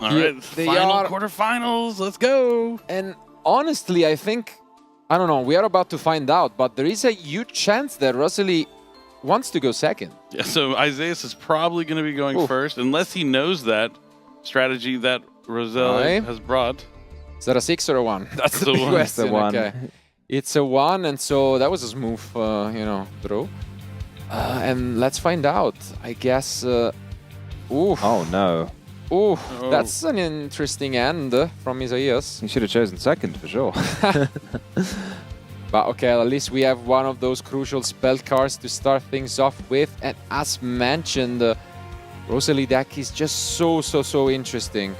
All right, final quarterfinals. Let's go. And honestly, I think, I don't know, we are about to find out, but there is a huge chance that ROSELLE wants to go second. Yeah, so ISAIAS is probably going to be going first, unless he knows that strategy that ROSELLE has brought. Is that a 6 or a 1? That's the big question. It's a 1. Okay. It's a 1, and so that was a smooth, you know, throw. And let's find out. I guess. Oh no. That's an interesting end from ISAIAS. He should have chosen second for sure. But okay, at least we have one of those crucial spell cards to start things off with. And as mentioned, ROSELLE deck is just so interesting.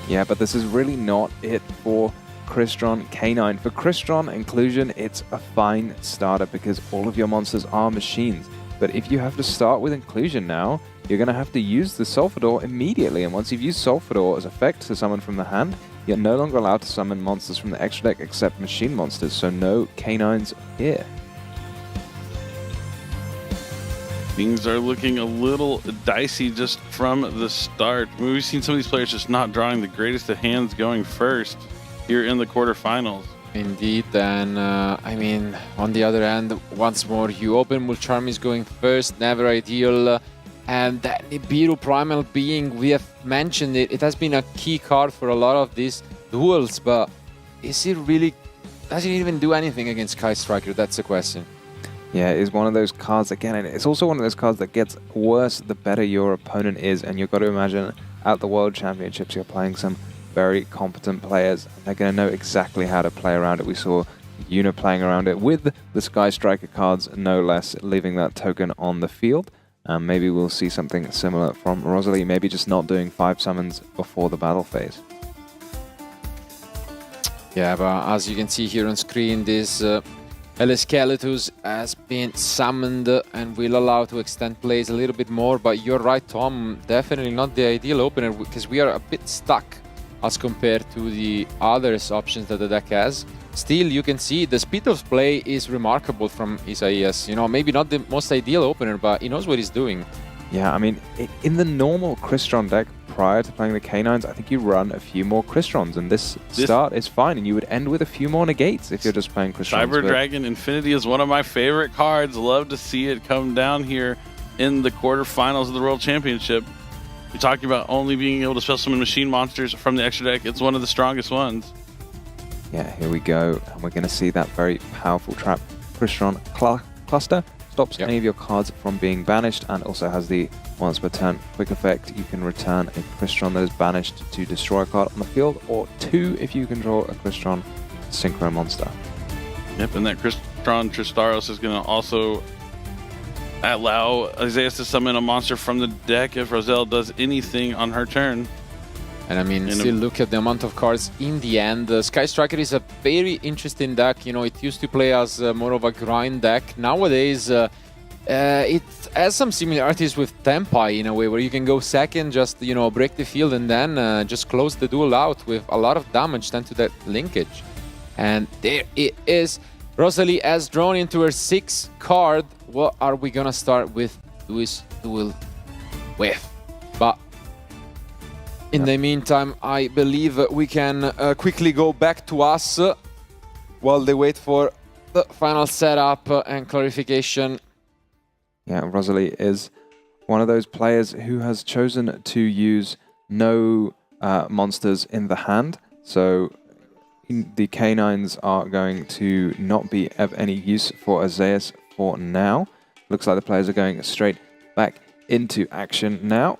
Yeah, but this is really not it for CRYSTRON K9. For CRYSTRON Inclusion, it's a fine starter because all of your monsters are machines. But if you have to start with Inclusion now, you're going to have to use the Sulfador immediately. And once you've used Sulfador as effect to summon from the hand, you're no longer allowed to summon monsters from the extra deck except machine monsters. So no K9s here. Things are looking a little dicey just from the start. We've seen some of these players just not drawing the greatest of hands going first here in the quarterfinals. Indeed, and I mean, on the other end, once more, you open Mulcharm is going first, never ideal. And that Nibiru Primal Being, we have mentioned it, it has been a key card for a lot of these duels, but is it really, does it even do anything against Sky Striker? That's the question. Yeah, it is one of those cards, again, and it's also one of those cards that gets worse the better your opponent is, and you've got to imagine at the World Championships you're playing some very competent players, and they're going to know exactly how to play around it. We saw Yuna playing around it with the Sky Striker cards, no less, leaving that token on the field. Maybe we'll see something similar from ROSELLE, maybe just not doing 5 summons before the battle phase. Yeah, but as you can see here on screen, this Skeletus has been summoned and will allow to extend plays a little bit more, but you're right, Tom, definitely not the ideal opener because we are a bit stuck as compared to the other options that the deck has. Still, you can see the speed of play is remarkable from ISAIAS. You know, maybe not the most ideal opener, but he knows what he's doing. Yeah, I mean, in the normal CRYSTRON deck prior to playing the K9s, I think you run a few more CRYSTRONs, and this start is fine, and you would end with a few more negates if you're just playing CRYSTRONs. Cyber Dragon Infinity is one of my favorite cards. Love to see it come down here in the quarterfinals of the World Championship. You're talking about only being able to spell summon machine monsters from the extra deck. It's one of the strongest ones. Yeah, here we go, and we're going to see that very powerful trap. CRYSTRON Cluster stops any of your cards from being banished, and also has the once per turn quick effect. You can return a CRYSTRON that is banished to destroy a card on the field, or 2 if you control a CRYSTRON Synchro monster. Yep, and that CRYSTRON Tristaros is going to also allow ISAIAS to summon a monster from the deck if ROSELLE does anything on her turn. And I mean, still look at the amount of cards in the end. Sky Striker is a very interesting deck. You know, it used to play as more of a grind deck. Nowadays, it has some similarities with Tempai in a way, where you can go second, just, you know, break the field, and then just close the duel out with a lot of damage thanks to that linkage. And there it is. ROSELLE has drawn into her 6th card. What are we gonna start with this duel with? But in the meantime, I believe we can quickly go back to us while they wait for the final setup and clarification. Yeah, ROSELLE is one of those players who has chosen to use no monsters in the hand. So the K9s are going to not be of any use for ISAIAS for now. Looks like the players are going straight back into action now.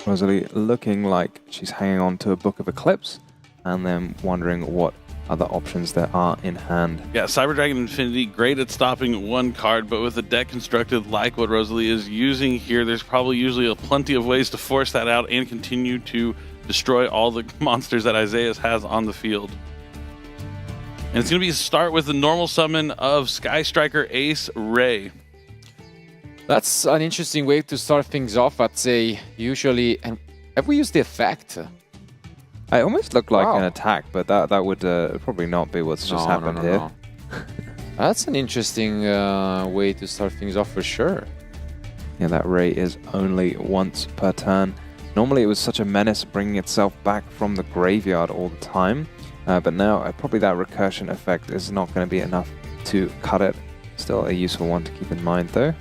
ROSELLE looking like she's hanging on to a Book of Eclipse, and then wondering what other options there are in hand. Yeah, Cyber Dragon Infinity, great at stopping one card, but with a deck constructed like what ROSELLE is using here, there's probably usually plenty of ways to force that out and continue to destroy all the monsters that ISAIAS has on the field. And it's going to be a start with the normal summon of Sky Striker Ace Ray. That's an interesting way to start things off, I'd say. Usually, and have we used the effect? It almost looked like an attack, but that would probably not be what's just happened here. That's an interesting way to start things off for sure. Yeah, that Ray is only once per turn. Normally it was such a menace bringing itself back from the graveyard all the time, but now probably that recursion effect is not going to be enough to cut it. Still a useful one to keep in mind though.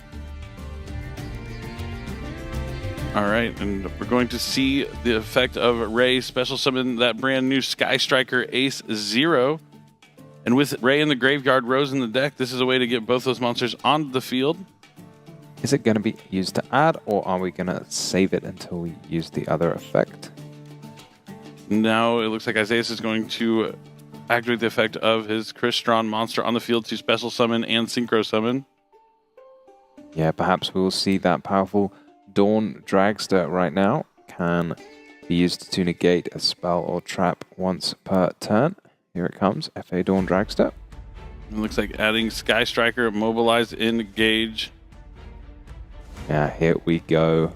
Alright, and we're going to see the effect of Ray special summon that brand new Sky Striker Ace 0. And with Ray in the graveyard, Rose in the deck, this is a way to get both those monsters onto the field. Is it going to be used to add, or are we going to save it until we use the other effect? Now it looks like ISAIAS is going to activate the effect of his CRYSTRON monster on the field to special summon and synchro summon. Yeah, perhaps we will see that powerful Dawn Dragster right now can be used to negate a spell or trap once per turn. Here it comes, FA Dawn Dragster. It looks like adding Sky Striker, Mobilize, Engage. Yeah, here we go.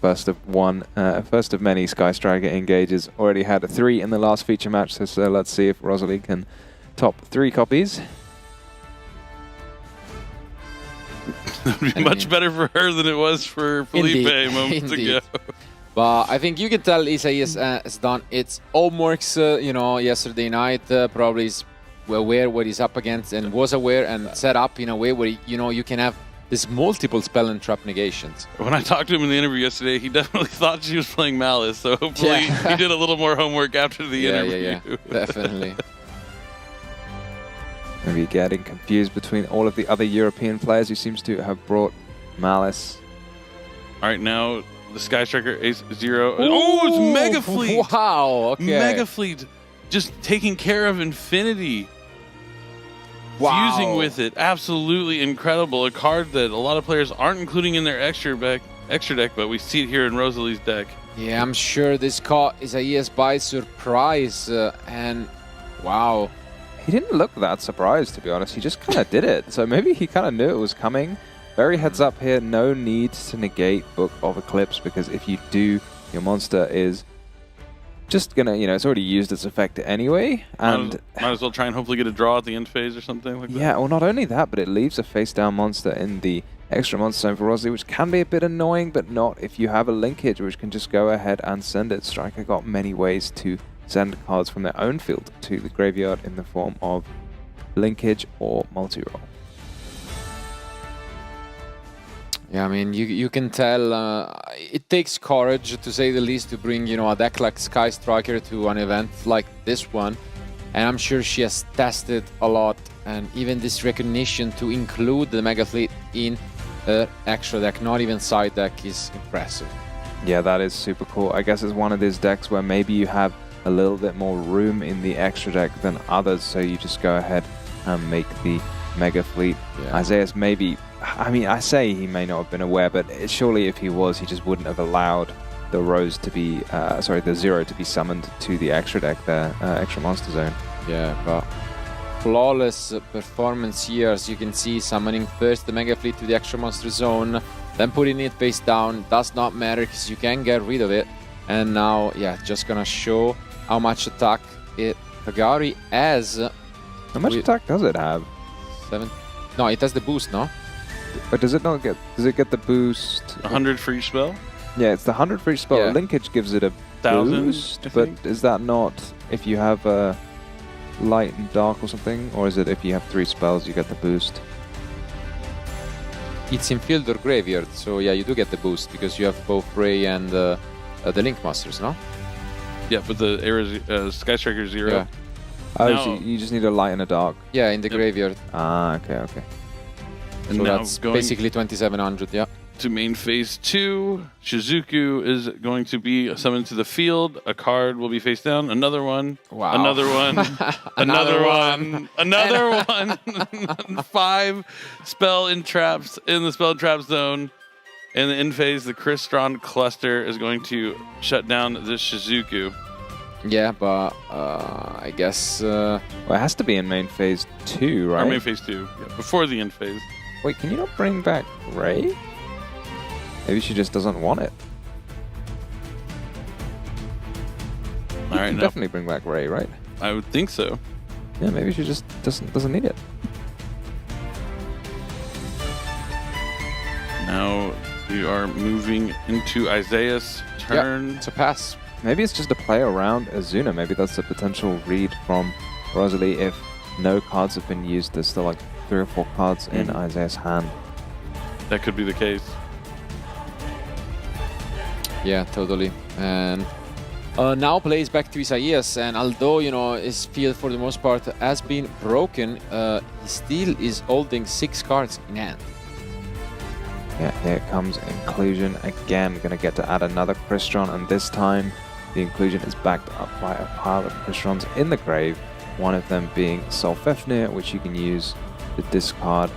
First of many Sky Striker engages. Already had 3 in the last feature match, so let's see if ROSELLE can top 3 copies. That would be much better for her than it was for Felipe moments ago. But I think you can tell ISAIAS has done its homeworks, yesterday night. Probably is aware what he's up against and was aware and set up in a way where, you can have this multiple spell and trap negations. When I talked to him in the interview yesterday, he definitely thought she was playing Malice, so hopefully he did a little more homework after the interview. Yeah, definitely. Maybe getting confused between all of the other European players who seems to have brought Malice. All right, now the Sky Striker Ace 0. Oh, it's Mega Fleet! Wow, okay. Mega Fleet just taking care of Infinity. Wow. Fusing with it. Absolutely incredible. A card that a lot of players aren't including in their extra deck, but we see it here in ROSELLE's deck. Yeah, I'm sure this caught ISAIAS by surprise. And wow. He didn't look that surprised, to be honest. He just kind of did it. So maybe he kind of knew it was coming. Very heads up here. No need to negate Book of Eclipse, because if you do, your monster is just gonna, it's already used its effect anyway. And might as well try and hopefully get a draw at the end phase or something like that. Yeah, well, not only that, but it leaves a face-down monster in the extra monster zone for ROSELLE, which can be a bit annoying, but not if you have a linkage, which can just go ahead and send it. Striker got many ways to send cards from their own field to the graveyard in the form of linkage or multi-roll. Yeah, I mean, you can tell it takes courage, to say the least, to bring, a deck like Sky Striker to an event like this one. And I'm sure she has tested a lot, and even this recognition to include the Mega Fleet in her extra deck, not even side deck, is impressive. Yeah, that is super cool. I guess it's one of these decks where maybe you have a little bit more room in the extra deck than others, so you just go ahead and make the Mega Fleet. Yeah. ISAIAS maybe, I say he may not have been aware, but surely if he was, he just wouldn't have allowed the Rose to be, the 0 to be summoned to the extra deck there, extra monster zone. Yeah, but flawless performance here, as you can see, summoning first the Mega Fleet to the extra monster zone, then putting it face down. Does not matter, because you can get rid of it. And now, just gonna show how much attack Kagari has. How much attack does it have? 7. No, it has the boost, no? But does it not get? Does it get the boost? 100 for each spell. Yeah, it's the 100 for each spell. Yeah. Linkage gives it a 1,000, boost, but is that not if you have light and dark or something, or is it if you have 3 spells you get the boost? It's in field or graveyard, so yeah, you do get the boost because you have both Ray and the Link Masters, no? Yeah, but the Sky Striker 0. Yeah. Oh, so you just need a light and a dark. Yeah, in the graveyard. Ah, okay. And so now that's going basically 2,700, yeah. To main phase 2, Shizuku is going to be summoned to the field. A card will be face down. Another one. Wow. Another one. Another one. Another one. 5 spell and traps in the spell and trap zone. In the end phase, the CRYSTRON cluster is going to shut down this Shizuku. Yeah, but I guess... Well, it has to be in main phase 2, right? Or main phase 2, yeah, before the end phase. Wait, can you not bring back Ray? Maybe she just doesn't want it. All right, now Definitely bring back Ray, right? I would think so. Yeah, maybe she just doesn't need it. Now we are moving into ISAIAS' turn. Yep, it's a pass. Maybe it's just a play around Azuna. Maybe that's a potential read from ROSELLE. If no cards have been used, there's still like 3 or 4 cards in ISAIAS' hand. That could be the case. Yeah, totally. And now plays back to ISAIAS, and although, you know, his field for the most part has been broken, he still is holding 6 cards in hand. Yeah, here comes Inclusion again. Going to get to add another CRYSTRON, and this time the Inclusion is backed up by a pile of CRYSTRONs in the grave. One of them being Solfefnir, which you can use to discard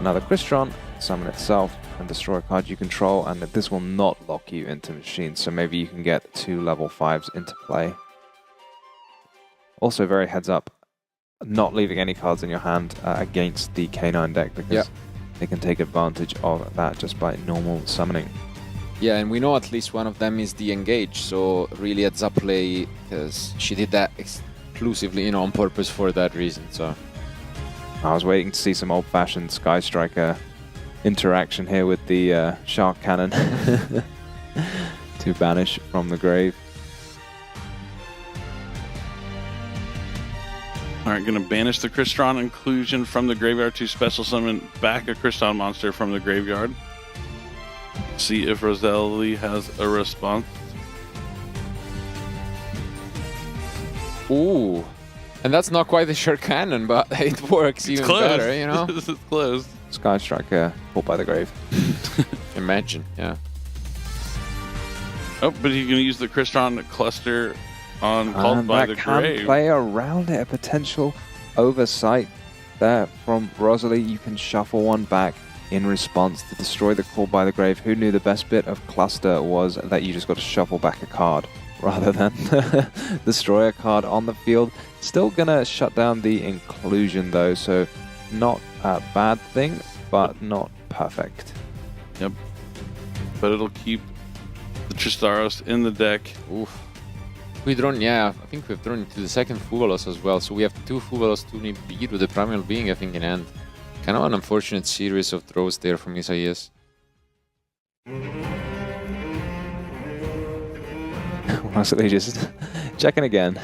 another CRYSTRON, summon itself, and destroy a card you control, and this will not lock you into machines, so maybe you can get 2 level 5s into play. Also, very heads up, not leaving any cards in your hand against the K9 deck, because they can take advantage of that just by normal summoning. Yeah, and we know at least one of them is the Engage, so really heads up play, because she did that exclusively, you know, on purpose for that reason. So I was waiting to see some old-fashioned Sky Striker interaction here with the Shark Cannon to banish from the grave. Alright, gonna banish the CRYSTRON Inclusion from the graveyard to special summon back a CRYSTRON monster from the graveyard. See if ROSELLE has a response. ooh, and that's not quite the Shark Cannon, but it works even better, you know? It's close. Sky Striker caught by the grave. Imagine, yeah. Oh, but he's gonna use the CRYSTRON cluster on called by the grave. Can play around it, a potential oversight there from ROSELLE. You can shuffle one back in response to destroy the Called by the Grave. Who knew the best bit of cluster was that you just got to shuffle back a card rather than destroy a card on the field. Still gonna shut down the Inclusion though, so not a bad thing, but not perfect. Yep. But it'll keep the Tristaros in the deck. Oof. We drawn, yeah, I think we've drawn into the second Fuvalos as well, so we have 2 Fuvalos, 2 Nibiru with the Primal Being, I think, in hand. Kind of an unfortunate series of throws there from ISAIAS. ROSELLE just checking again.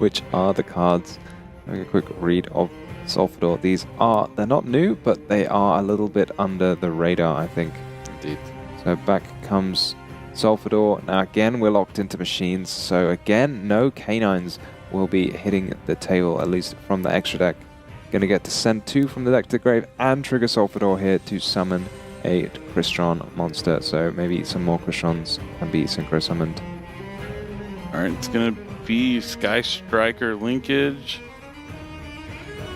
Which are the cards? Having a quick read of Solfador. These are, they're not new, but they are a little bit under the radar, I think. Indeed. So back comes Solfador. Now again, we're locked into machines, so again, no K9s will be hitting the table, at least from the extra deck. Going to get to send 2 from the deck to the grave and trigger Solfador here to summon a CRYSTRON monster, so maybe some more CRYSTRONs can be synchro summoned. Alright, it's going to be Sky Striker linkage.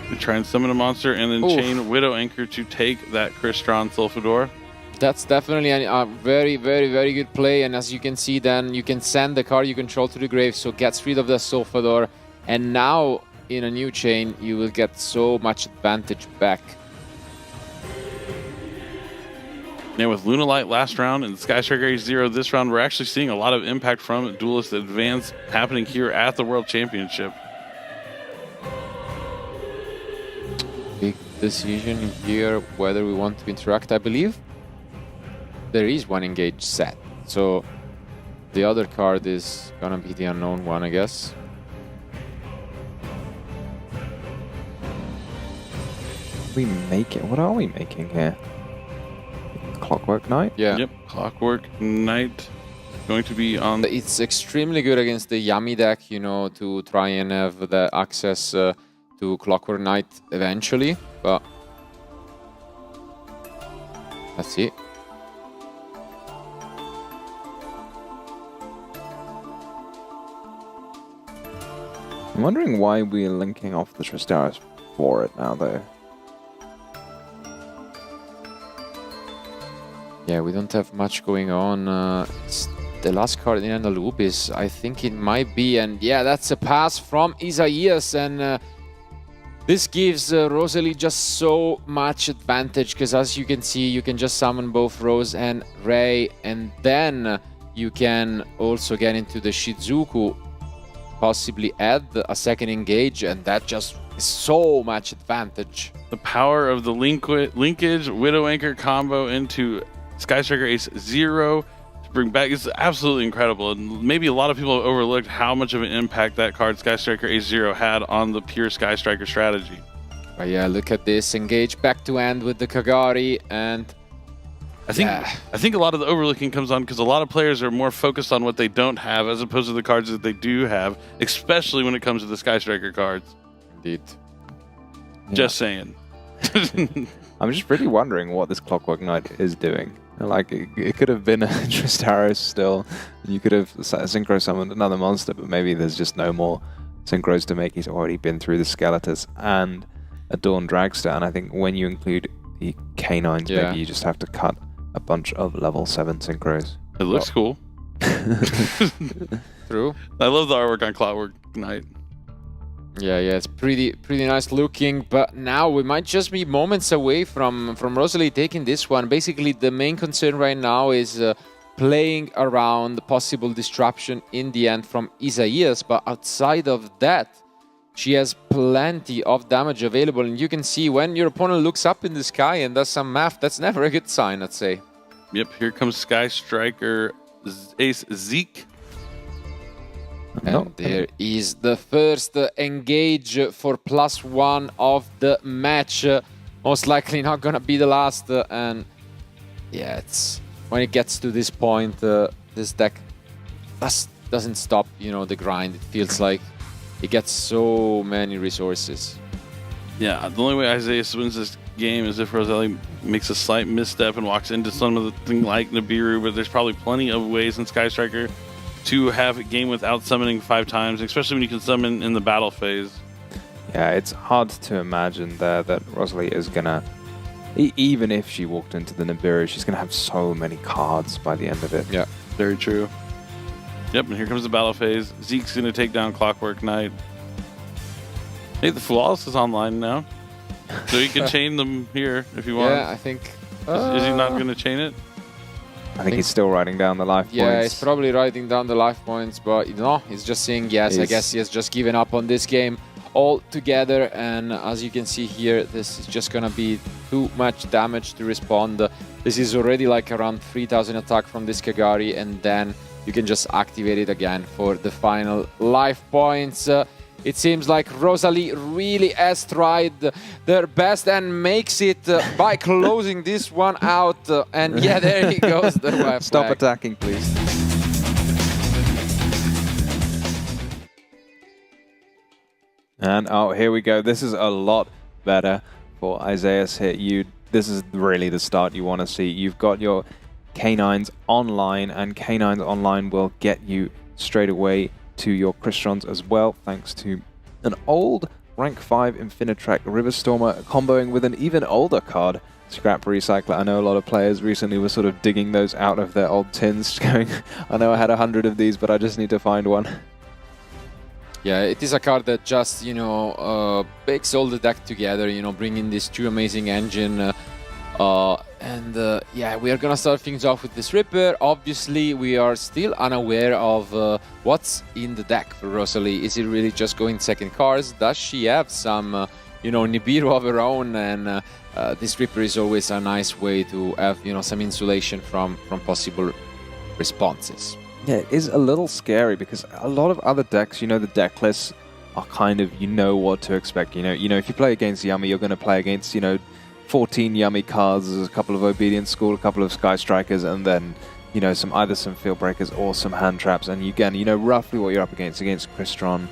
We try and summon a monster and then chain Widow Anchor to take that CRYSTRON Solfador. That's definitely a very, very, very good play, and as you can see, then you can send the card you control to the grave, so gets rid of the Solfador, and now in a new chain you will get so much advantage back. Yeah, with Lunalight last round and Sky Striker H0 this round, we're actually seeing a lot of impact from Duelist Advance happening here at the World Championship. Big decision here whether we want to interact. I believe there is one engage set, so the other card is gonna be the unknown one, I guess. We make it. What are we making here? Clockwork Knight? Yeah. Yep, Clockwork Knight going to be on. It's extremely good against the Yami deck, you know, to try and have the access to Clockwork Knight eventually, but let's see. I'm wondering why we're linking off the Tristaros for it now, though. Yeah, we don't have much going on. It's the last card in the loop is, I think it might be, and yeah, that's a pass from ISAIAS, and this gives ROSELLE just so much advantage, because as you can see, you can just summon both Rose and Ray, and then you can also get into the Shizuku, possibly add a second engage, and that just so much advantage. The power of the linkage Widow Anchor combo into Sky Striker Ace 0 to bring back is absolutely incredible. And maybe a lot of people have overlooked how much of an impact that card Sky Striker Ace 0 had on the pure Sky Striker strategy. But yeah, look at this. Engage back to end with the Kagari, and I think a lot of the overlooking comes on because a lot of players are more focused on what they don't have as opposed to the cards that they do have, especially when it comes to the Sky Striker cards. Indeed. Yeah. Just saying. I'm just really wondering what this Clockwork Knight is doing. Like, it could have been a Tristaros still. You could have synchro summoned another monster, but maybe there's just no more synchros to make. He's already been through the Skeletus and a Dawn Dragster, and I think when you include the Canines, maybe you just have to cut a bunch of level 7 synchros. It looks cool. True. I love the artwork on Clockwork Knight. Yeah, it's pretty nice looking, but now we might just be moments away from ROSELLE taking this one. Basically, the main concern right now is playing around the possible disruption in the end from ISAIAS, but outside of that, she has plenty of damage available, and you can see when your opponent looks up in the sky and does some math, that's never a good sign, I'd say. Yep, here comes Sky Striker Ace Zeke. And there is the first engage for +1 of the match. Most likely not gonna be the last. And yeah, it's when it gets to this point, this deck doesn't stop, the grind. It feels like it gets so many resources. Yeah, the only way ISAIAS wins this game is if ROSELLE makes a slight misstep and walks into something like Nibiru, but there's probably plenty of ways in Sky Striker to have a game without summoning 5 times, especially when you can summon in the battle phase. Yeah, it's hard to imagine that ROSELLE is gonna, even if she walked into the Nibiru, she's gonna have so many cards by the end of it. Yeah, very true. Yep, and here comes the battle phase. Zeke's gonna take down Clockwork Knight. Hey, the Flawless is online now, so you can chain them here if you want. Yeah, I think. Is he not gonna chain it? I think he's still writing down the life points. Yeah, he's probably writing down the life points, but he's just saying yes. I guess he has just given up on this game altogether. And as you can see here, this is just gonna be too much damage to respond. This is already like around 3000 attack from this Kagari, and then you can just activate it again for the final life points. It seems like ROSELLE really has tried their best and makes it by closing this one out. And yeah, there he goes. The white Stop flag. attacking, please. And here we go. This is a lot better for ISAIAS here. This is really the start you want to see. You've got your Canines online, and Canines online will get you straight away to your Crystrons as well, thanks to an old rank 5 Infinitrack Riverstormer comboing with an even older card, Scrap Recycler. I know a lot of players recently were sort of digging those out of their old tins, going, I know I had 100 of these, but I just need to find one. Yeah, it is a card that just, bakes all the deck together, bringing this 2 amazing engine. Yeah, we are gonna start things off with this Ripper. Obviously, we are still unaware of what's in the deck for ROSELLE. Is it really just going second cards? Does she have some, Nibiru of her own? And this Ripper is always a nice way to have, some insulation from possible responses. Yeah, it is a little scary because a lot of other decks, the deck lists are kind of, what to expect. If you play against Yummy, you're going to play against, 14 Yummy cards, a couple of Obedient School, a couple of Sky Strikers, and then, either some Field Breakers or some Hand Traps. And again, roughly what you're up against Crystron.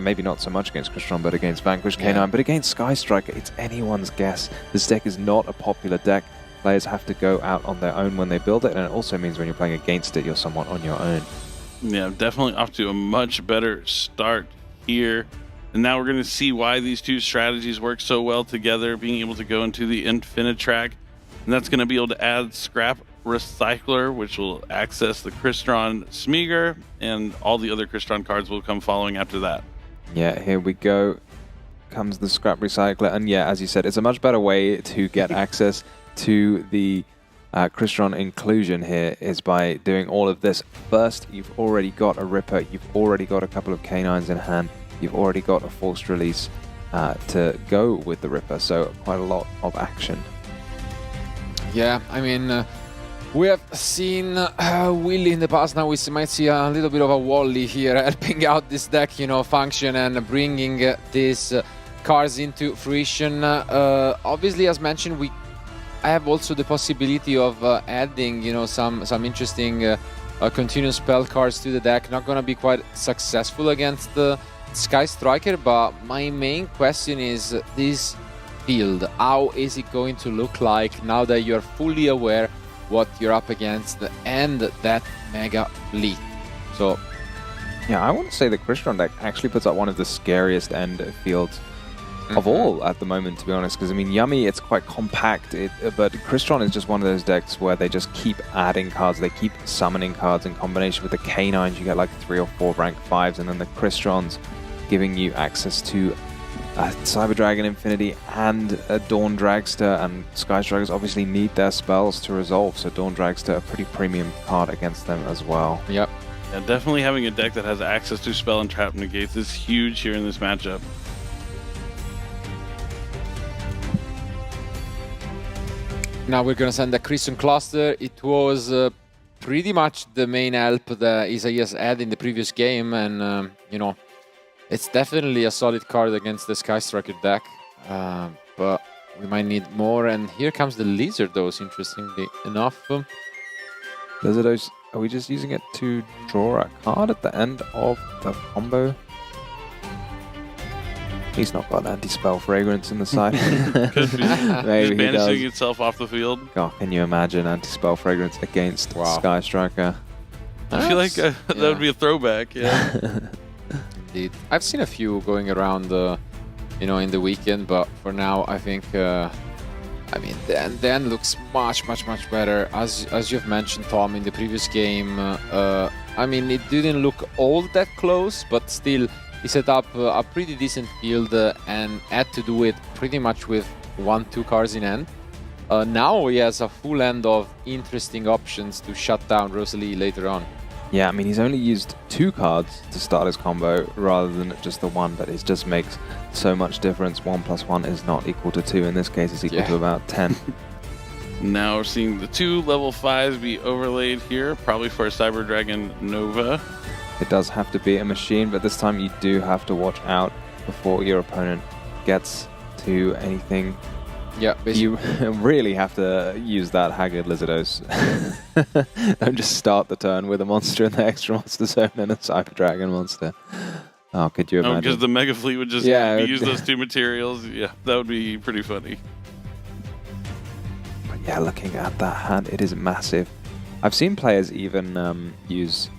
Maybe not so much against Crystron, but against Vanquish K9. Yeah. But against Sky Striker, it's anyone's guess. This deck is not a popular deck. Players have to go out on their own when they build it, and it also means when you're playing against it, you're somewhat on your own. Yeah, definitely off to a much better start here. And now we're going to see why these two strategies work so well together, being able to go into the Infinitrack. And that's going to be able to add Scrap Recycler, which will access the Crystron Smeagol, and all the other Crystron cards will come following after that. Yeah, here we go. Comes the Scrap Recycler. And yeah, as you said, it's a much better way to get access to the Crystron inclusion here is by doing all of this. First, you've already got a Ripper, you've already got a couple of Canines in hand. you've already got a forced release to go with the Ripper, so quite a lot of action. Yeah, I mean, we have seen Willy in the past. Now we might see a little bit of a Wally here helping out this deck, you know, function and bringing these cards into fruition. Obviously, as mentioned, I have also the possibility of adding, you know, some interesting continuous spell cards to the deck. Not gonna be quite successful against the Sky Striker, but my main question is this field. How is it going to look like now that you're fully aware what you're up against and that mega fleet? So yeah, I want to say the CRYSTRON deck actually puts up one of the scariest end fields of all at the moment, to be honest, because I mean, Yummy, it's quite compact, but CRYSTRON is just one of those decks where they just keep adding cards, they keep summoning cards in combination with the K9s. You get like 3 or 4 rank 5s, and then the CRYSTRONs giving you access to Cyber Dragon Infinity and a Dawn Dragster, and Sky Strikers obviously need their spells to resolve, so Dawn Dragster a pretty premium card against them as well. Yep. Yeah, definitely having a deck that has access to spell and trap negates is huge here in this matchup. Now we're gonna send the CRYSTRON cluster. It was pretty much the main help that ISAIAS had in the previous game, and you know, it's definitely a solid card against the Sky Striker deck, but we might need more. And here comes the Lizardos, interestingly enough. Lizardos, are we just using it to draw a card at the end of the combo? He's not got anti-spell fragrance in the side. Maybe he does. Banishing itself off the field. God, can you imagine anti-spell fragrance against Sky Striker? I feel like that would be a throwback. Yeah. Indeed. I've seen a few going around, you know, in the weekend, but for now, I think, I mean, the end looks much better. As you've mentioned, Tom, in the previous game, I mean, it didn't look all that close, but still, he set up a pretty decent field and had to do it pretty much with 1-2 cards in hand. Now he has a full end of interesting options to shut down ROSELLE later on. Yeah, I mean, he's only used 2 cards to start his combo rather than just the 1, but it just makes so much difference. 1 + 1 is not equal to 2. In this case, it's equal to about 10. Now we're seeing the 2 level 5s be overlaid here, probably for a Cyber Dragon Nova. It does have to be a machine, but this time you do have to watch out before your opponent gets to anything. Yeah, basically. You really have to use that Haggard Lizardos. Don't just start the turn with a monster in the extra monster zone and a Cyber Dragon monster. Oh, could you imagine? Because the Mega Fleet would just use those 2 materials. Yeah, that would be pretty funny. But yeah, looking at that hand, it is massive. I've seen players even use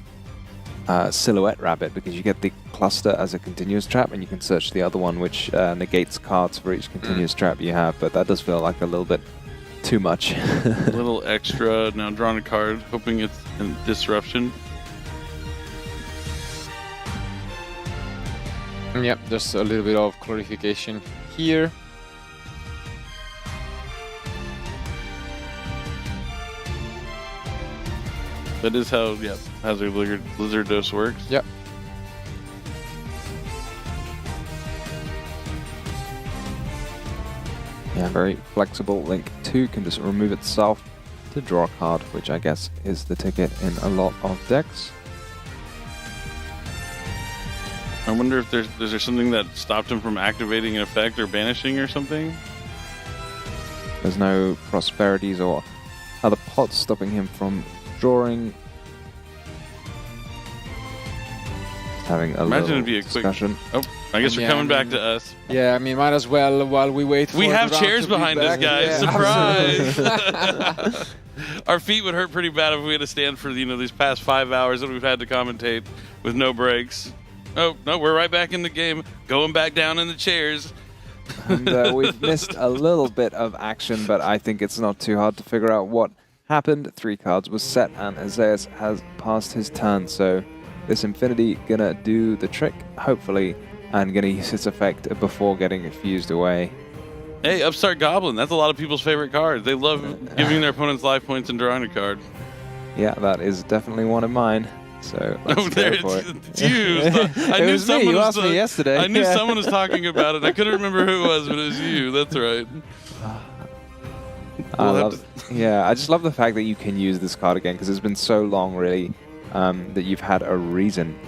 Silhouette Rabbit, because you get the cluster as a continuous trap and you can search the other one, which negates cards for each continuous trap you have, but that does feel like a little bit too much. A little extra. Now drawing a card, hoping it's a disruption. Yep, there's a little bit of clarification here. That is how, Hazard Lizardos works. Yep. Yeah, very flexible. Link 2 can just remove itself to draw a card, which I guess is the ticket in a lot of decks. I wonder if is there something that stopped him from activating an effect or banishing or something? There's no prosperities or other pots stopping him from drawing. Having a Imagine it'd little be a quick discussion. Oh, I guess you're coming back to us. Yeah, I mean, might as well while we wait for we have the round chairs to be behind us, back. guys. Yeah. Surprise! Our feet would hurt pretty bad if we had to stand for these past 5 hours that we've had to commentate with no breaks. Oh no, we're right back in the game, going back down in the chairs. And we've missed a little bit of action, but I think it's not too hard to figure out what happened. 3 cards were set, and ISAIAS has passed his turn, so this Infinity gonna do the trick, hopefully, and gonna use its effect before getting it fused away. Hey, Upstart Goblin, that's a lot of people's favorite card. They love giving their opponents life points and drawing a card. Yeah, that is definitely one of mine. So let's go for it. It's you. I It knew was me. someone You was asked me yesterday. I knew someone was talking about it. I couldn't remember who it was, but it was you. That's right. I just love the fact that you can use this card again, because it's been so long, really, that you've had a reason.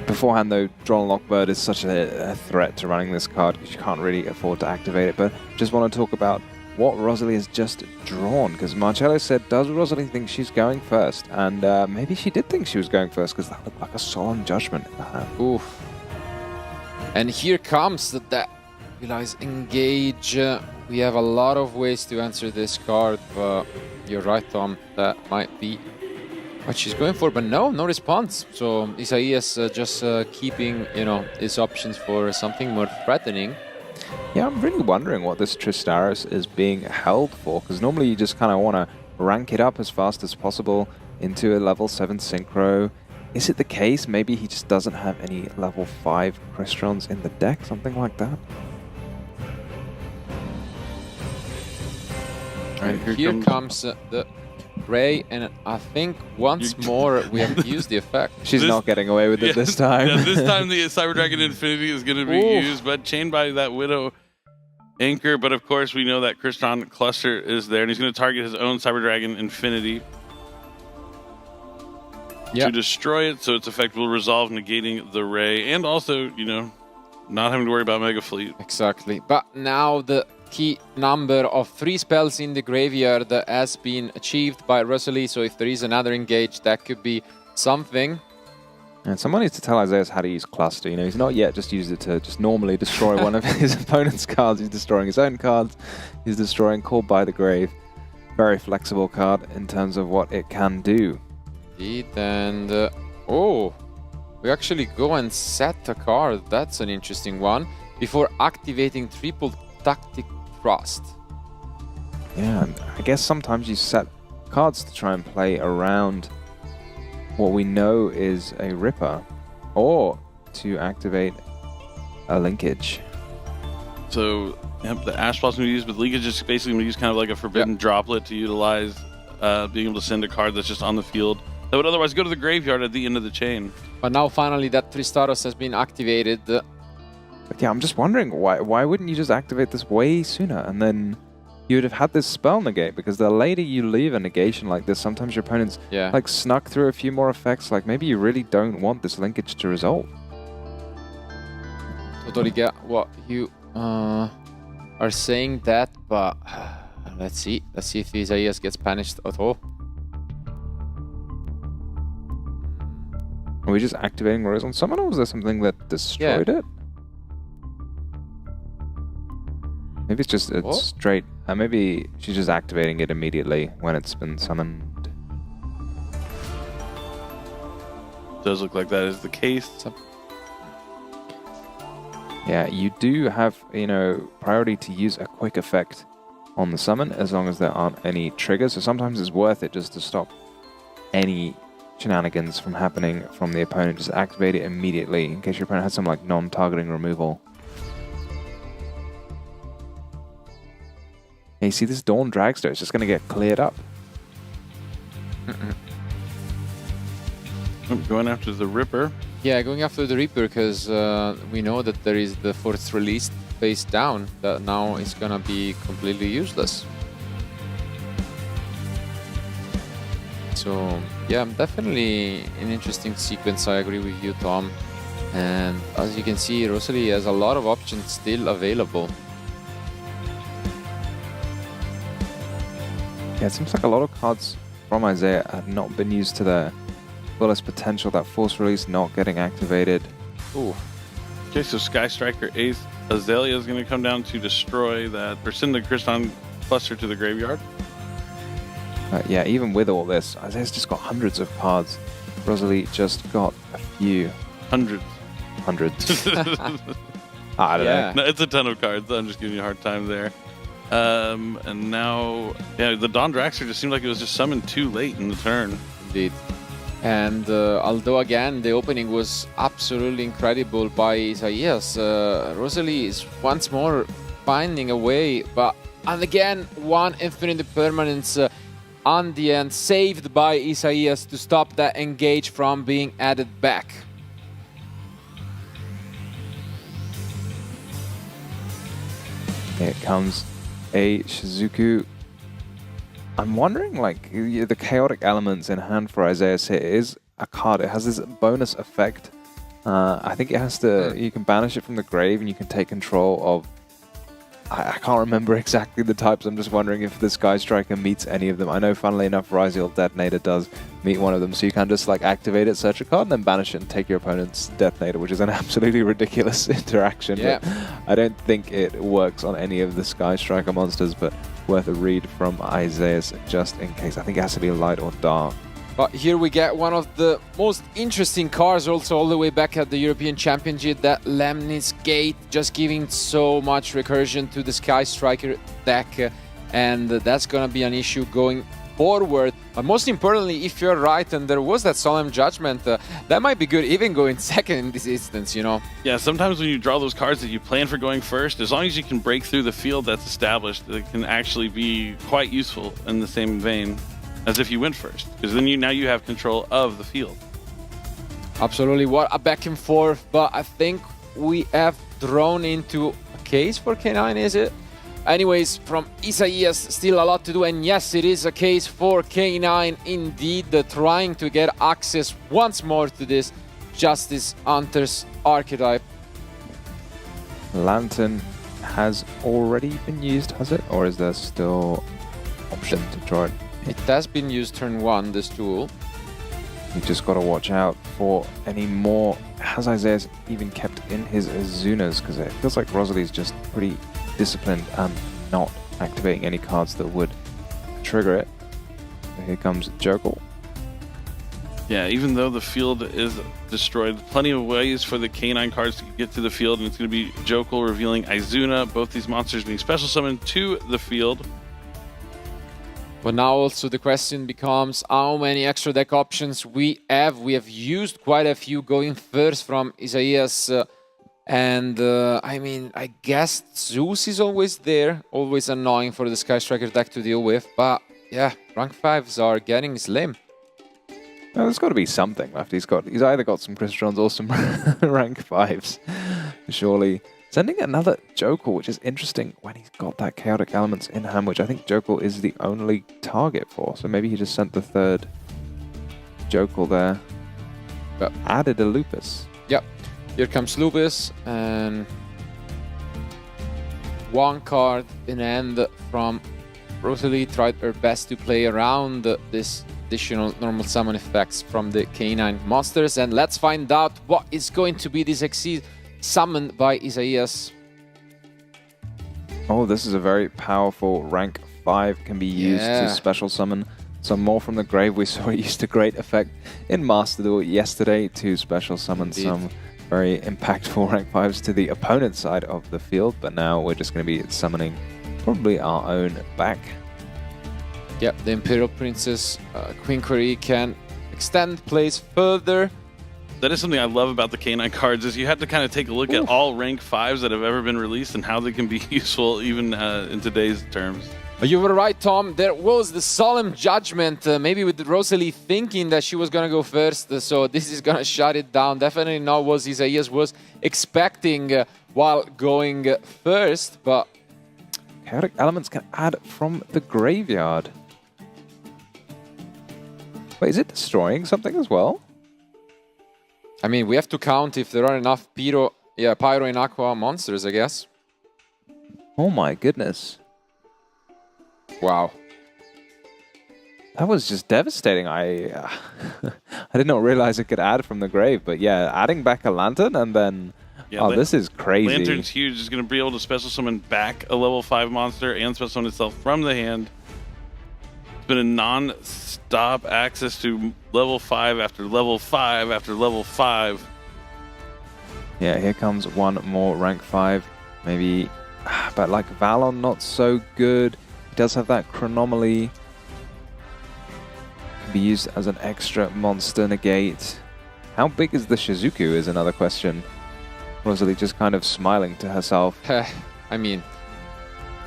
Beforehand, though, Drawn Lockbird is such a threat to running this card because you can't really afford to activate it. But just want to talk about what Rosalie has just drawn, because Marcello said, does Rosalie think she's going first? And maybe she did think she was going first, because that looked like a solemn judgment in the hand. Oof. And here comes the realize engage. We have a lot of ways to answer this card, but you're right, Tom. That might be what she's going for, but no response. So ISAIAS just keeping, his options for something more threatening. Yeah, I'm really wondering what this Tristaris is being held for, because normally you just kind of want to rank it up as fast as possible into a level 7 Synchro. Is it the case? Maybe he just doesn't have any level 5 Crystrons in the deck, something like that. And here comes the Ray, and I think once more we have used the effect. She's not getting away with it this time. Yeah, this time the Cyber Dragon Infinity is going to be used, but chained by that Widow Anchor. But of course, we know that Crystron Cluster is there, and he's going to target his own Cyber Dragon Infinity to destroy it, so its effect will resolve, negating the Ray, and also, not having to worry about Mega Fleet. Exactly. But now the key number of 3 spells in the graveyard has been achieved by Rosalie, so if there is another engage, that could be something. And someone needs to tell ISAIAS how to use Cluster. He's not yet just used it to just normally destroy one of his opponent's cards. He's destroying his own cards. He's destroying Called by the Grave. Very flexible card in terms of what it can do. Indeed, and we actually go and set a card. That's an interesting one. Before activating triple Tactic Thrust. Yeah, I guess sometimes you set cards to try and play around what we know is a Ripper, or to activate a Linkage. So, the Ash Blossom we use, but Linkage is basically going to use kind of like a Forbidden Droplet to utilize being able to send a card that's just on the field that would otherwise go to the graveyard at the end of the chain. But now finally that Tristaris has been activated. But yeah, I'm just wondering, why wouldn't you just activate this way sooner? And then you would have had this spell negate, because the later you leave a negation like this, sometimes your opponent's like snuck through a few more effects. Like maybe you really don't want this Linkage to resolve. Totally get what you are saying that, but let's see if ISAIAS gets punished at all. Are we just activating Rose on someone, or was there something that destroyed it? Maybe it's just straight. Maybe she's just activating it immediately when it's been summoned. Does look like that is the case. Yeah, you do have, priority to use a quick effect on the summon as long as there aren't any triggers. So sometimes it's worth it just to stop any shenanigans from happening from the opponent. Just activate it immediately in case your opponent has some like non-targeting removal. And you see this Dawn Dragster, it's just going to get cleared up. Going after the Ripper. Yeah, going after the Reaper, because we know that there is the force release face down that now is going to be completely useless. So, yeah, definitely an interesting sequence. I agree with you, Tom. And as you can see, Rosalie has a lot of options still available. Yeah, it seems like a lot of cards from Isaiah have not been used to their fullest potential. That force release not getting activated. Ooh. Okay, so Sky Striker Ace Azalea is going to come down to destroy that, or send the Crystalline Cluster to the graveyard. Yeah, even with all this, Isaiah's just got hundreds of cards. Rosalie just got a few. Hundreds. I don't know. No, it's a ton of cards. I'm just giving you a hard time there. And now, yeah, the Dawn Dragster just seemed like it was just summoned too late in the turn. Indeed. And although, again, the opening was absolutely incredible by ISAIAS, Rosalie is once more finding a way. And again, one Infinite Permanence on the end, saved by ISAIAS to stop that engage from being added back. Here comes a Shizuku. I'm wondering, like, the chaotic elements in hand for ISAIAS here is a card. It has this bonus effect. I think it has to, you can banish it from the grave and you can take control of, I can't remember exactly the types. I'm just wondering if the Sky Striker meets any of them. I know, funnily enough, ROSELLE Detonator does meet one of them, so you can just like activate it, search a card, and then banish it and take your opponent's Detonator, which is an absolutely ridiculous interaction. Yeah. But I don't think it works on any of the Sky Striker monsters, but worth a read from ISAIAS just in case. I think it has to be light or dark. But here we get one of the most interesting cards also all the way back at the European Championship, that Lemnis Gate, just giving so much recursion to the Sky Striker deck, and that's gonna be an issue going forward. But most importantly, if you're right and there was that Solemn Judgment, that might be good even going second in this instance, you know? Yeah, sometimes when you draw those cards that you plan for going first, as long as you can break through the field that's established, it can actually be quite useful in the same vein as if you went first, because then now you have control of the field. Absolutely, what a back and forth, but I think we have thrown into a case for K9, is it? Anyways, from ISAIAS, still a lot to do, and yes, it is a case for K9 indeed, trying to get access once more to this Justice Hunter's archetype. Lantern has already been used, has it? Or is there still option to draw it? It has been used turn 1, this tool. You just got to watch out for any more. Has ISAIAS even kept in his Azunas? Because it feels like Rosalie's just pretty disciplined and not activating any cards that would trigger it. So here comes Jokel. Yeah, even though the field is destroyed, plenty of ways for the K9 cards to get to the field, and it's going to be Jokel revealing Izuna, both these monsters being special summoned to the field. But now also the question becomes how many extra deck options we have. We have used quite a few going first from ISAIAS. I mean, I guess Zeus is always there, always annoying for the Sky Striker deck to deal with. But yeah, rank 5s are getting slim. Well, there's got to be something left. He's either got some Crystrons or some rank 5s. Surely. Sending another Jokel, which is interesting when he's got that Chaotic Elements in hand, which I think Jokel is the only target for. So maybe he just sent the third Jokel there. But added a Lupus. Yep. Here comes Lupus, and one card in hand from Rosalie. Tried her best to play around this additional normal summon effects from the K9 monsters. And let's find out what is going to be this Exceed summoned by ISAIAS. Oh, this is a very powerful rank 5, can be used to special summon some more from the grave. We saw it used to great effect in Master Duel yesterday to special summon some very impactful rank 5s to the opponent's side of the field, but now we're just going to be summoning probably our own back. Yep, the Imperial Princess Queen Query can extend plays further. That is something I love about the K9 cards, is you have to kind of take a look at all rank 5s that have ever been released and how they can be useful even in today's terms. You were right, Tom. There was the Solemn Judgment, maybe with Rosalie thinking that she was going to go first, so this is going to shut it down. Definitely not what ISAIAS was expecting while going first, but... Chaotic Elements can add from the graveyard. Wait, is it destroying something as well? I mean, we have to count if there are enough Pyro and Aqua monsters, I guess. Oh my goodness. Wow. That was just devastating. I did not realize it could add from the grave, but yeah, adding back a Lantern and then... Yeah, oh, this is crazy. Lantern's huge. It's going to be able to special summon back a level 5 monster and special summon itself from the hand. It's been a non-stop access to level 5 after level 5 after level 5. Yeah, here comes one more rank 5. Maybe, but like Valon, not so good. He does have that Chronomaly. Can be used as an extra monster negate. How big is the Shizuku is another question. Rosalie just kind of smiling to herself. I mean,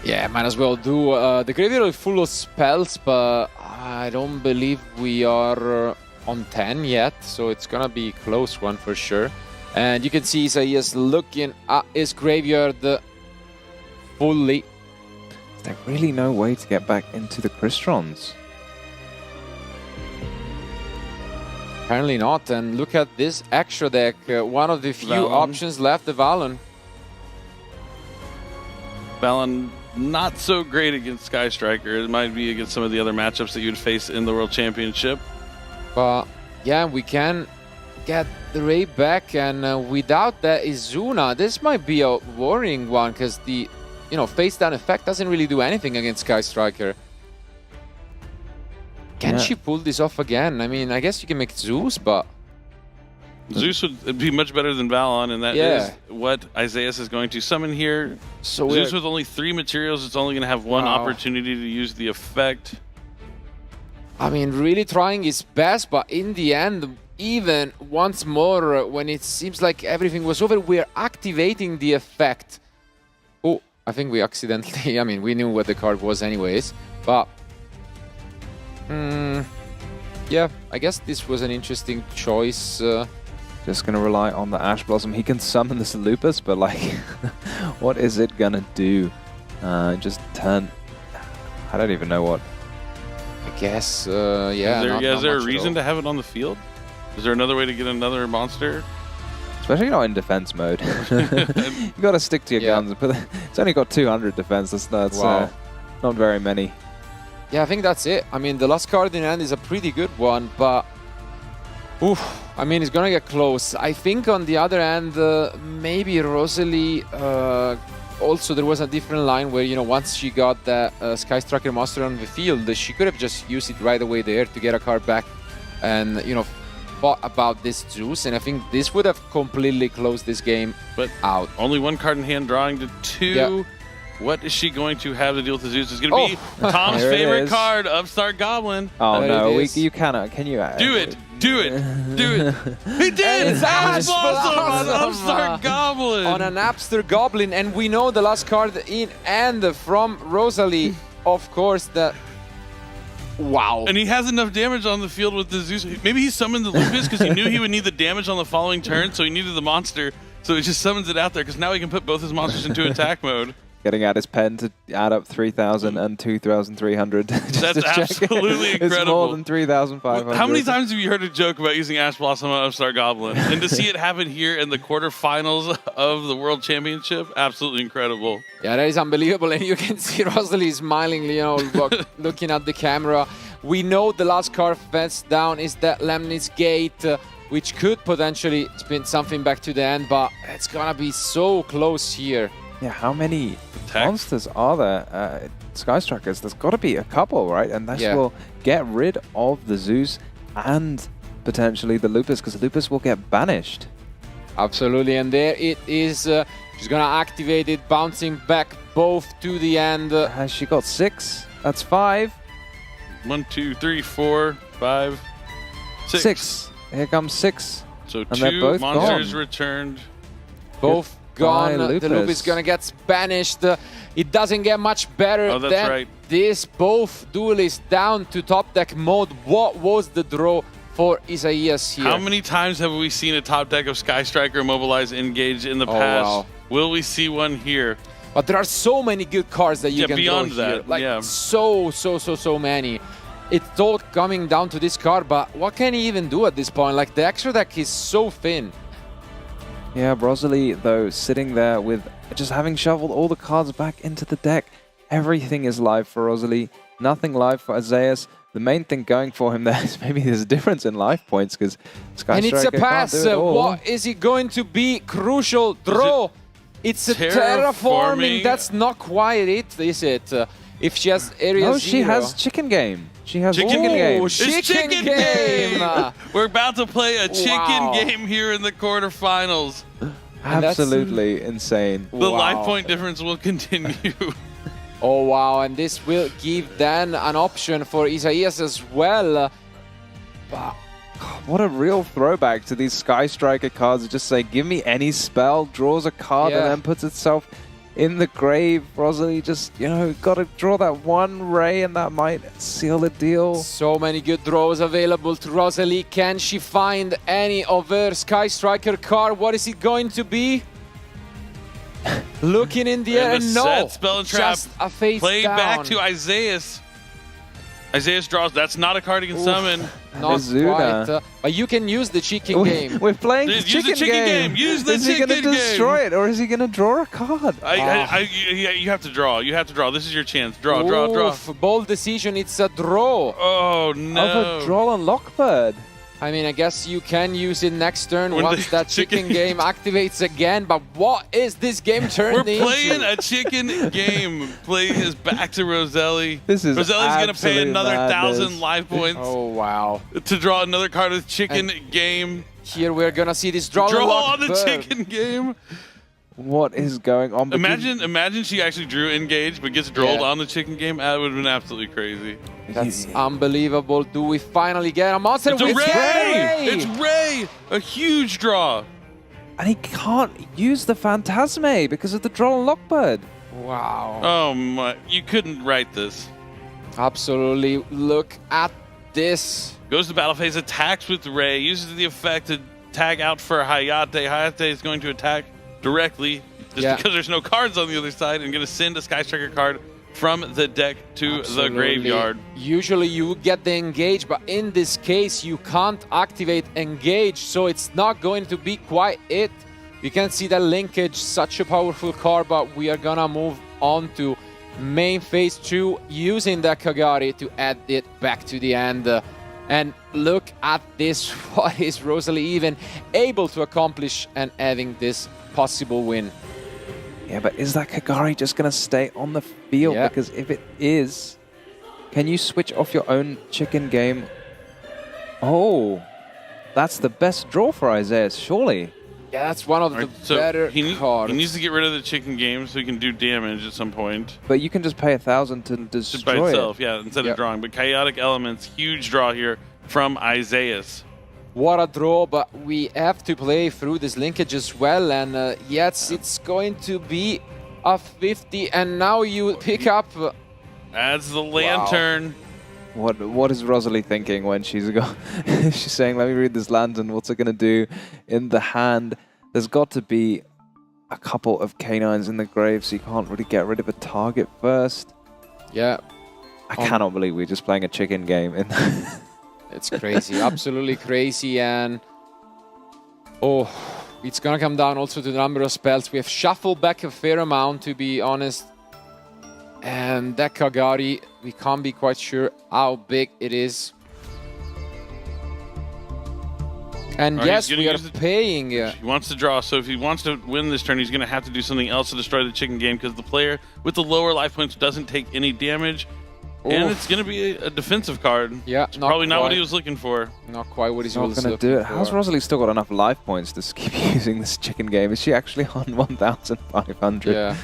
yeah, might as well do. The graveyard is full of spells, but I don't believe we are on 10 yet, so it's gonna be a close one for sure. And you can see ISAIAS looking at his graveyard fully. Is there really no way to get back into the Crystrons? Apparently not, and look at this extra deck, one of the few options left, the Valen. Valen, not so great against Sky Striker. It might be against some of the other matchups that you'd face in the World Championship. But yeah, we can get the Ray back, and without that Izuna, this might be a worrying one, because the face down effect doesn't really do anything against Sky Striker. Can she pull this off again? I mean, I guess you can make Zeus, but... Zeus would be much better than Valon, and that is what ISAIAS is going to summon here. So Zeus with only 3 materials, it's only going to have one opportunity to use the effect. I mean, really trying his best, but in the end, even once more, when it seems like everything was over, we're activating the effect. Oh, I think we accidentally... I mean, we knew what the card was anyways, but... yeah, I guess this was an interesting choice. Just going to rely on the Ash Blossom. He can summon this Lupus, but like, what is it going to do? Just turn... I don't even know what. I guess, yeah. Is there a reason to have it on the field? Is there another way to get another monster? Especially not in defense mode. You got to stick to your guns. But it's only got 200 defense. That's not very many. Yeah, I think that's it. I mean, the last card in hand is a pretty good one, but... Oof, I mean, it's gonna get close. I think on the other hand, maybe ROSELLE... also, there was a different line where, once she got that Sky Striker monster on the field, she could have just used it right away there to get a card back and, thought about this Zeus. And I think this would have completely closed this game out. Only one card in hand, drawing to 2. Yeah. What is she going to have to deal with the Zeus? It's going to be Tom's favorite card, Upstart Goblin. Oh, no, you cannot. Can you? Do it. Do it. Do it. He did. It's Ash Blossom on Upstart Goblin. On an Upstart Goblin. And we know the last card in and from ROSELLE, of course, that... Wow. And he has enough damage on the field with the Zeus. Maybe he summoned the Lupus because he knew he would need the damage on the following turn, so he needed the monster. So he just summons it out there because now he can put both his monsters into attack mode. Getting out his pen to add up 3,000 and 2,300. That's absolutely incredible. It's more than 3,500. How many times have you heard a joke about using Ash Blossom on Upstart Goblin? And to see it happen here in the quarterfinals of the World Championship, absolutely incredible. Yeah, that is unbelievable. And you can see ROSELLE smiling, looking at the camera. We know the last card fence down is that Lemnis Gate, which could potentially spin something back to the end, but it's gonna be so close here. Yeah, how many monsters are there? Sky Strikers, there's got to be a couple, right? And this will get rid of the Zeus and potentially the Lupus, because Lupus will get banished. Absolutely, and there it is. She's going to activate it, bouncing back both to the end. Has she got 6? That's 5. 1, 2, 3, 4, 5, 6. 6. Here comes 6. So and 2 monsters gone. Returned. Both gone. The Lupus is going to get banished. It doesn't get much better than this. Both duelists down to top deck mode. What was the draw for ISAIAS here? How many times have we seen a top deck of Sky Striker Immobilize engage in the past? Wow. Will we see one here? But there are so many good cards that you can beyond draw that, here. Like so many. It's all coming down to this card, but what can he even do at this point? Like, the extra deck is so thin. Yeah, ROSELLE, though, sitting there with just having shoveled all the cards back into the deck. Everything is live for ROSELLE, nothing live for ISAIAS. The main thing going for him there is maybe there's a difference in life points, because Sky Striker it's a pass. Can't do it all. What is it going to be? Crucial draw. It's a terraforming. That's not quite it, is it? If she has area 0. She has Chicken Game. She has Chicken Game. Chicken Game! We're about to play a chicken game here in the quarterfinals. Absolutely insane. The life point difference will continue. Oh, wow. And this will give then an option for ISAIAS as well. But what a real throwback to these Sky Striker cards. Just say, give me any spell, draws a card, and then puts itself in the grave. Rosalie just, you know, got to draw that one ray and that might seal the deal. So many good draws available to Rosalie. Can she find any of her Sky Striker card? What is it going to be? Looking in the air, and no, set spell and trap just a face played down. back to ISAIAS. ISAIAS draws. That's not a card he can summon. Not Azuna. quite, but you can use the chicken game. We're playing the Use chicken, the chicken game. Use the is he chicken going to destroy it, or is he going to draw a card? You have to draw. You have to draw. This is your chance. Draw, draw, draw. Oof, bold decision. It's a draw. Oh, no. Of a draw on Lockbird. I mean, I guess you can use it next turn When once the that chicken game activates again. But what is this game turning We're playing into? a chicken game. Play is back to Roselli. This is Roselli's going to pay absolute another madness. 1,000 life points Oh, wow. to draw another card with chicken game. Here we're going to see this draw. Draw lock on the bird. chicken game. What is going on? Because Imagine she actually drew engage but gets drolled Yeah. on the chicken game. That would have been absolutely crazy. That's unbelievable. Do we finally get a monster? It's a with Ray! It's Ray! A huge draw. And he can't use the Phantasme because of the draw on Lockbird. Wow. Oh my, you couldn't write this. Absolutely. Look at this. Goes to battle phase, attacks with Ray, uses the effect to tag out for Hayate. Hayate is going to attack directly just because there's no cards on the other side and going to send a Sky Striker card from the deck to the graveyard. Usually you get the engage, but in this case you can't activate engage, so it's not going to be quite it. You can see that linkage, such a powerful card, but we are gonna move on to main phase 2 using that Kagari to add it back to the end. And look at this, what is Rosalie even able to accomplish and having this possible win. Yeah, but is that Kagari just going to stay on the field? Yeah. Because if it is, can you switch off your own chicken game? Oh, that's the best draw for ISAIAS, surely. Yeah, that's one of the better cards. He needs to get rid of the chicken game so he can do damage at some point. But you can just pay 1,000 to destroy by itself, it. yeah, instead of drawing. But Chaotic Elements, huge draw here from ISAIAS. What a draw, but we have to play through this linkage as well. And yes, it's going to be a 50. And now you pick up... Adds the lantern. Wow. What is Rosalie thinking when she's saying, let me read this lantern, what's it going to do in the hand? There's got to be a couple of canines in the grave, so you can't really get rid of a target first. Yeah. I cannot believe we're just playing a chicken game. It's crazy, absolutely crazy. And oh, it's gonna come down also to the number of spells. We have shuffled back a fair amount, to be honest. And that Kagari, we can't be quite sure how big it is. And yes, we are paying. He wants to draw, so if he wants to win this turn, he's going to have to do something else to destroy the chicken game because the player with the lower life points doesn't take any damage. And it's going to be a defensive card. Yeah, it's probably not what he was looking for. Not quite what he was looking for. Not going to do it. How's Rosalie still got enough life points to keep using this chicken game? Is she actually on 1,500? Yeah.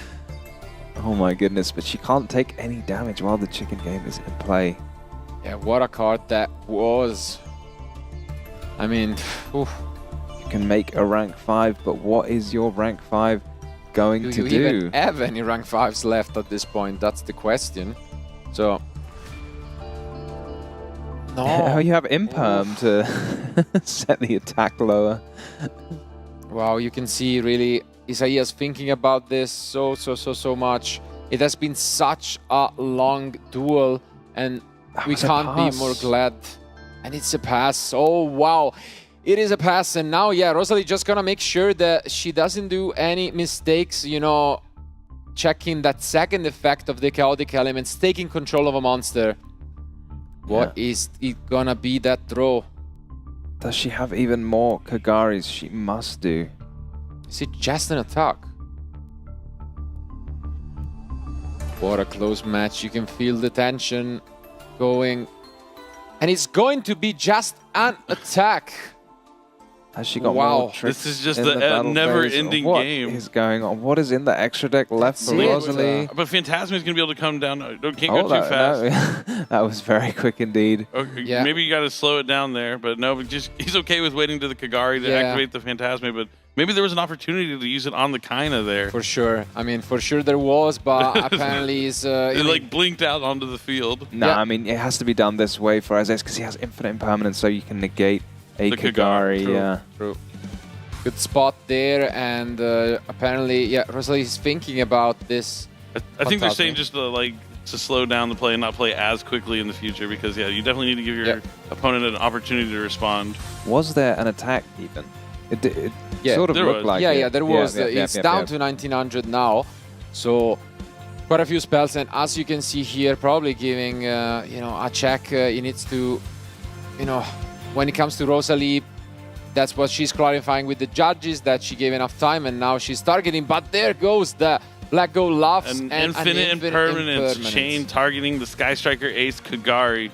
Oh my goodness, but she can't take any damage while the chicken game is in play. Yeah, what a card that was. I mean, oof. You can make a rank 5, but what is your rank 5 going to do? Do you even have any rank 5s left at this point? That's the question. So... No. You have Imperm to set the attack lower. Wow, you can see really ISAIAS thinking about this so much. It has been such a long duel and we can't be more glad. And it's a pass. Oh, wow. It is a pass. And now, yeah, Rosalie just gonna make sure that she doesn't do any mistakes, you know, checking that second effect of the chaotic elements, taking control of a monster. What is it gonna be that draw? Does she have even more Kagaris? She must do. Is it just an attack? What a close match. You can feel the tension going. And it's going to be just an attack. Has she got more tricks? This is just a never-ending game. What is going on? What is in the extra deck left for Rosalie? But Phantasma is going to be able to come down. Can't go too fast. No. That was very quick indeed. Okay, maybe you got to slow it down there. But no, but he's okay with waiting to the Kagari to activate the Phantasma. But maybe there was an opportunity to use it on the Kaina there. For sure. I mean, for sure there was, but apparently it's... it like blinked out onto the field. No, I mean, it has to be done this way for ISAIAS because he has infinite impermanence, so you can negate a Kagari. True. Yeah. True. Good spot there, and apparently, yeah, ROSELLE is thinking about this. I think they're saying just to slow down the play and not play as quickly in the future because, yeah, you definitely need to give your opponent an opportunity to respond. Was there an attack even? It Yeah, sort of looked like it. Yeah, there was. It's down to 1900 now, so quite a few spells, and as you can see here, probably giving you know, a check. He needs to, you know, when it comes to ROSELLE, that's what she's clarifying with the judges, that she gave enough time, and now she's targeting. But there goes the Black Gold Loves and and infinite impermanence chain targeting the Sky Striker Ace Kagari.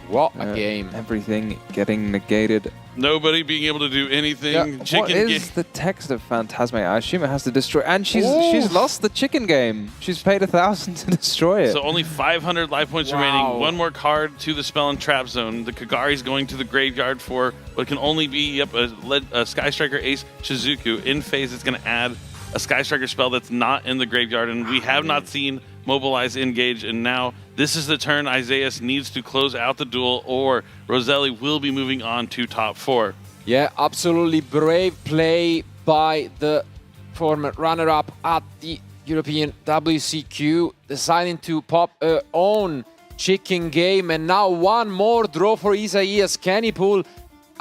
What a game! Everything getting negated. Nobody being able to do anything. Yeah, what is the text of Phantasme? I assume it has to destroy. And she's lost the chicken game. She's paid 1,000 to destroy it. So only 500 life points remaining. One more card to the spell and trap zone. The Kagari's going to the graveyard for what can only be a Sky Striker Ace Shizuku. In phase, it's going to add a Sky Striker spell that's not in the graveyard, and we have not seen Mobilize engage, and now this is the turn ISAIAS needs to close out the duel, or ROSELLE will be moving on to top 4. Yeah, absolutely brave play by the former runner-up at the European WCQ, deciding to pop her own chicken game, and now one more draw for ISAIAS. Can he pull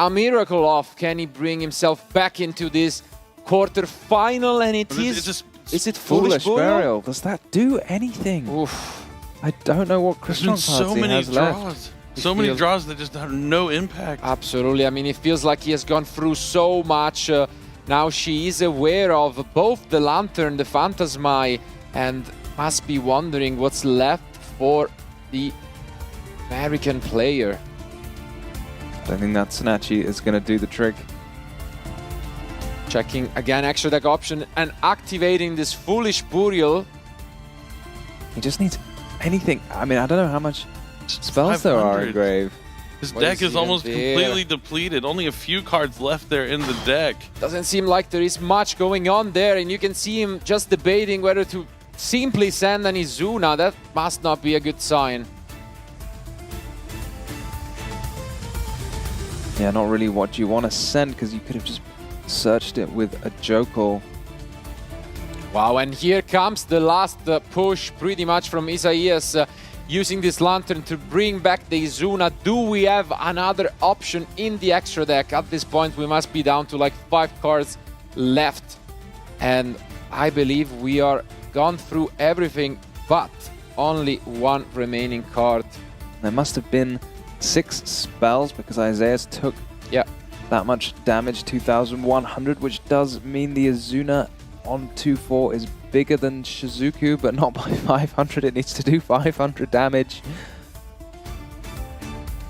a miracle off? Can he bring himself back into this quarter-final? And is it Foolish Burial? Does that do anything? Oof. I don't know what CRYSTRON cards so many has draws. left. So many draws that just have no impact. Absolutely. I mean, it feels like he has gone through so much. Now she is aware of both the Lantern, the Phantasmi, and must be wondering what's left for the American player. I don't think that Snatchy is going to do the trick. Checking again, extra deck option, and activating this Foolish Burial. He just needs anything. I mean, I don't know how much spells there are in Grave. His deck is almost completely depleted. Only a few cards left there in the deck. Doesn't seem like there is much going on there, and you can see him just debating whether to simply send an Izuna. That must not be a good sign. Yeah, not really what you want to send, because you could have just searched it with a Jokal. Wow, and here comes the last push pretty much from ISAIAS, using this Lantern to bring back the Izuna. Do we have another option in the extra deck? At this point, we must be down to like 5 cards left. And I believe we are gone through everything, but only one remaining card. There must have been 6 spells, because ISAIAS took that much damage, 2,100, which does mean the Izuna on 2-4 is bigger than Shizuku, but not by 500. It needs to do 500 damage.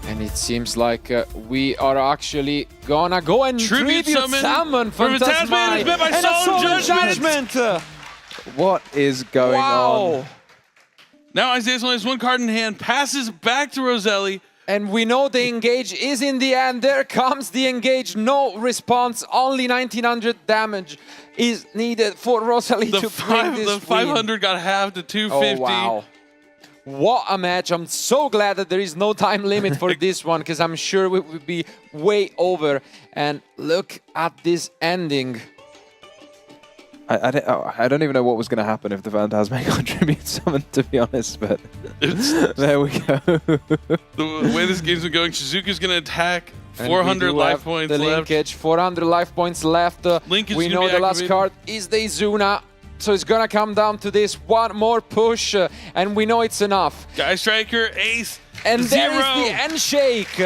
And it seems like we are actually gonna go and tribute summon Phantasmi and a Solemn Judgment. What is going on? Now ISAIAS only has 1 card in hand, passes back to ROSELLE. And we know the engage is in the end. There comes the engage. No response. Only 1900 damage is needed for ROSELLE to bring this The 500 got halved to 250. Oh, wow. What a match. I'm so glad that there is no time limit for this one, because I'm sure we would be way over. And look at this ending. I don't even know what was going to happen if the Phantasme got tribute summoned, to be honest, but there we go. The way this game's been going, Shizuku's going to attack. 400 life points left. The linkage, 400 life points left. We know the last card is the Izuna, so it's going to come down to this. One more push, and we know it's enough. Sky Striker, Ace, and there is the Handshake.